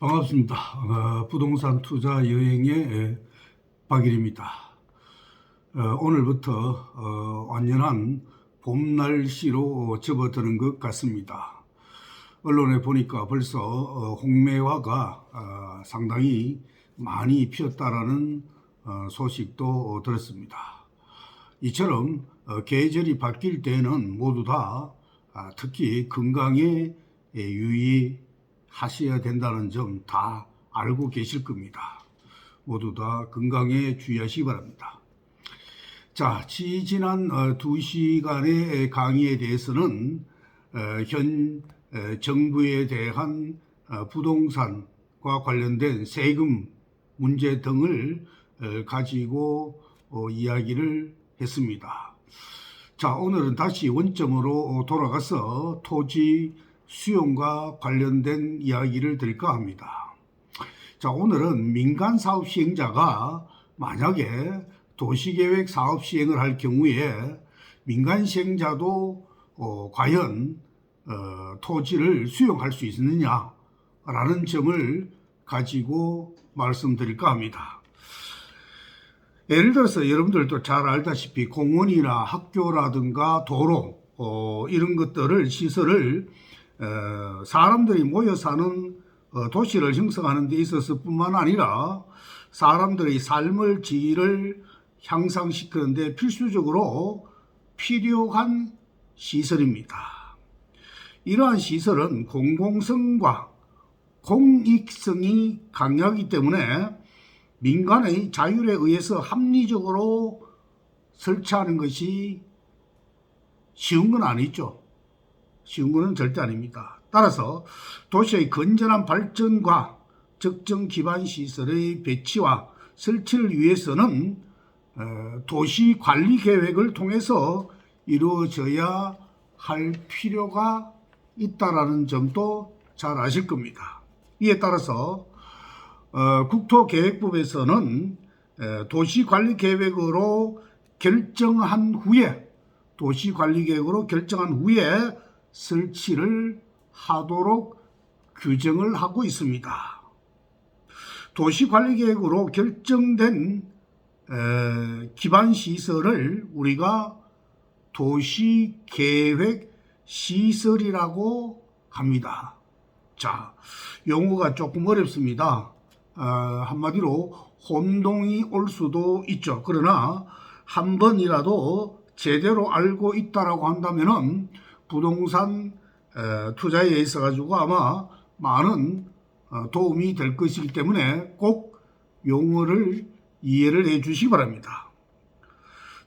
반갑습니다. 부동산 투자 여행의 박일입니다. 오늘부터 완연한 봄 날씨로 접어드는 것 같습니다. 언론에 보니까 벌써 홍매화가 상당히 많이 피었다라는 소식도 들었습니다. 이처럼 계절이 바뀔 때는 모두 다 특히 건강에 유의하셔야 된다는 점 다 알고 계실 겁니다. 모두 다 건강에 주의하시기 바랍니다. 자, 지난 2시간의 강의에 대해서는 현 정부에 대한 부동산과 관련된 세금 문제 등을 가지고 이야기를 했습니다. 자, 오늘은 다시 원점으로 돌아가서 토지 수용과 관련된 이야기를 드릴까 합니다. 자, 오늘은 민간 사업 시행자가 만약에 도시계획 사업 시행을 할 경우에 민간 시행자도 과연 토지를 수용할 수 있느냐라는 점을 가지고 말씀드릴까 합니다. 예를 들어서 여러분들도 잘 알다시피 공원이나 학교라든가 도로 이런 것들을 시설을 사람들이 모여 사는 도시를 형성하는 데 있어서 뿐만 아니라 사람들의 삶의 질을 향상시키는 데 필수적으로 필요한 시설입니다. 이러한 시설은 공공성과 공익성이 강하기 때문에 민간의 자율에 의해서 합리적으로 설치하는 것이 쉬운 건 아니죠. 쉬운 건 절대 아닙니다. 따라서 도시의 건전한 발전과 적정 기반 시설의 배치와 설치를 위해서는 도시 관리 계획을 통해서 이루어져야 할 필요가 있다라는 점도 잘 아실 겁니다. 이에 따라서 국토계획법에서는 도시관리계획으로 결정한 후에 설치를 하도록 규정을 하고 있습니다. 도시관리계획으로 결정된 기반시설을 우리가 도시계획시설이라고 합니다. 자, 용어가 조금 어렵습니다. 한마디로 혼동이 올 수도 있죠. 그러나 한 번이라도 제대로 알고 있다라고 한다면은 부동산 투자에 있어 가지고 아마 많은 도움이 될 것이기 때문에 꼭 용어를 이해를 해 주시기 바랍니다.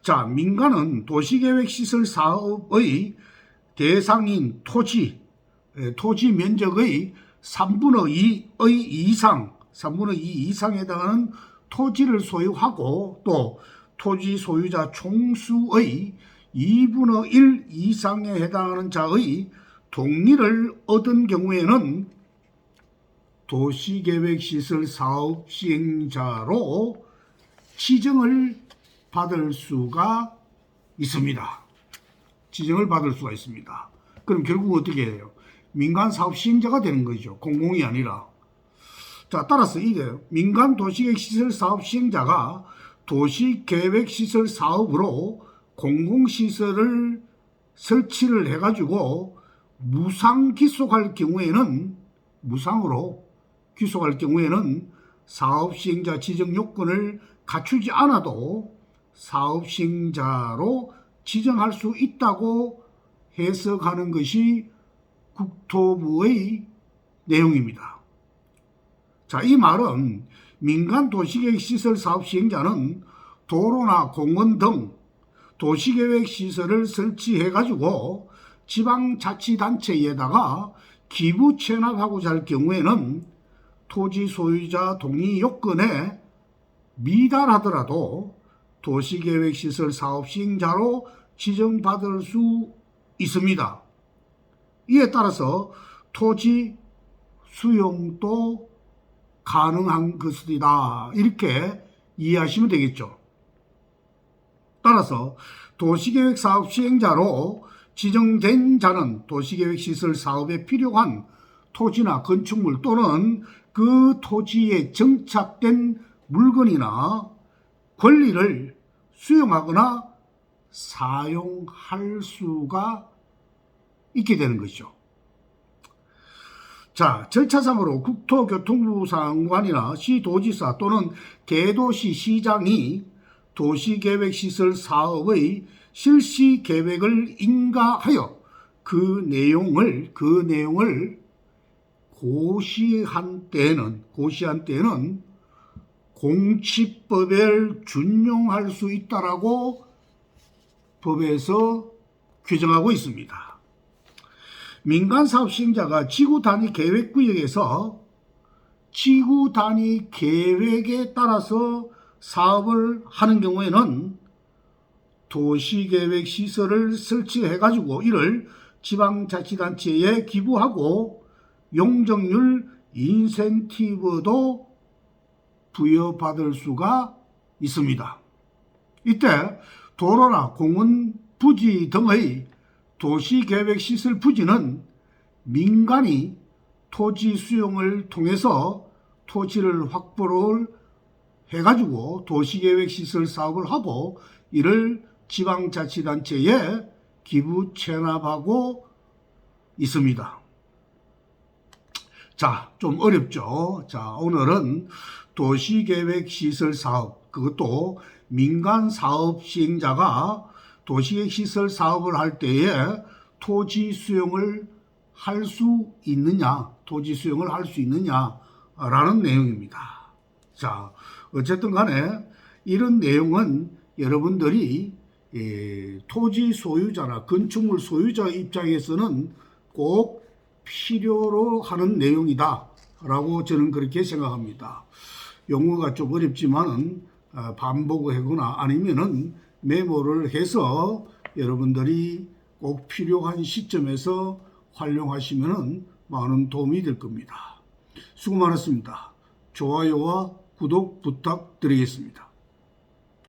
자, 민간은 도시계획시설 사업의 대상인 토지 면적의 3분의 2 이상에 해당하는 토지를 소유하고 또 토지 소유자 총수의 2분의 1 이상에 해당하는 자의 동의를 얻은 경우에는 도시계획시설 사업 시행자로 지정을 받을 수가 있습니다. 그럼 결국 어떻게 해요? 민간 사업 시행자가 되는 거죠. 공공이 아니라. 자, 따라서 이게 민간 도시계획시설 사업 시행자가 도시계획시설 사업으로 공공시설을 설치를 해가지고 무상으로 귀속할 경우에는 사업시행자 지정 요건을 갖추지 않아도 사업시행자로 지정할 수 있다고 해석하는 것이 국토부의 내용입니다. 자, 이 말은 민간 도시계획시설 사업 시행자는 도로나 공원 등 도시계획시설을 설치해가지고 지방자치단체에다가 기부 체납하고자 할 경우에는 토지 소유자 동의 요건에 미달하더라도 도시계획시설 사업 시행자로 지정받을 수 있습니다. 이에 따라서 토지 수용도 가능한 것이다. 이렇게 이해하시면 되겠죠. 따라서 도시계획 사업 시행자로 지정된 자는 도시계획시설 사업에 필요한 토지나 건축물 또는 그 토지에 정착된 물건이나 권리를 수용하거나 사용할 수가 있게 되는 것이죠. 자, 절차상으로 국토교통부 장관이나 시도지사 또는 대도시 시장이 도시계획시설 사업의 실시 계획을 인가하여 그 내용을 고시한 때에는 공치법에 준용할 수 있다라고 법에서 규정하고 있습니다. 민간 사업 시행자가 지구 단위 계획 구역에서 지구 단위 계획에 따라서 사업을 하는 경우에는 도시계획 시설을 설치해 가지고 이를 지방자치단체에 기부하고 용적률 인센티브도 부여받을 수가 있습니다. 이때 도로나 공원 부지 등의 도시계획시설 부지는 민간이 토지 수용을 통해서 토지를 확보를 해가지고 도시계획시설 사업을 하고 이를 지방자치단체에 기부 체납하고 있습니다. 자, 좀 어렵죠. 자, 오늘은 도시계획시설 사업, 그것도 민간 사업 시행자가 도시계획시설 사업을 할 때에 토지 수용을 할 수 있느냐라는 내용입니다. 자, 어쨌든 간에 이런 내용은 여러분들이 토지 소유자나 건축물 소유자 입장에서는 꼭 필요로 하는 내용이다 라고 저는 그렇게 생각합니다. 용어가 좀 어렵지만은 반복하거나 아니면은 메모를 해서 여러분들이 꼭 필요한 시점에서 활용하시면은 많은 도움이 될 겁니다. 수고 많았습니다. 좋아요와 구독 부탁드리겠습니다.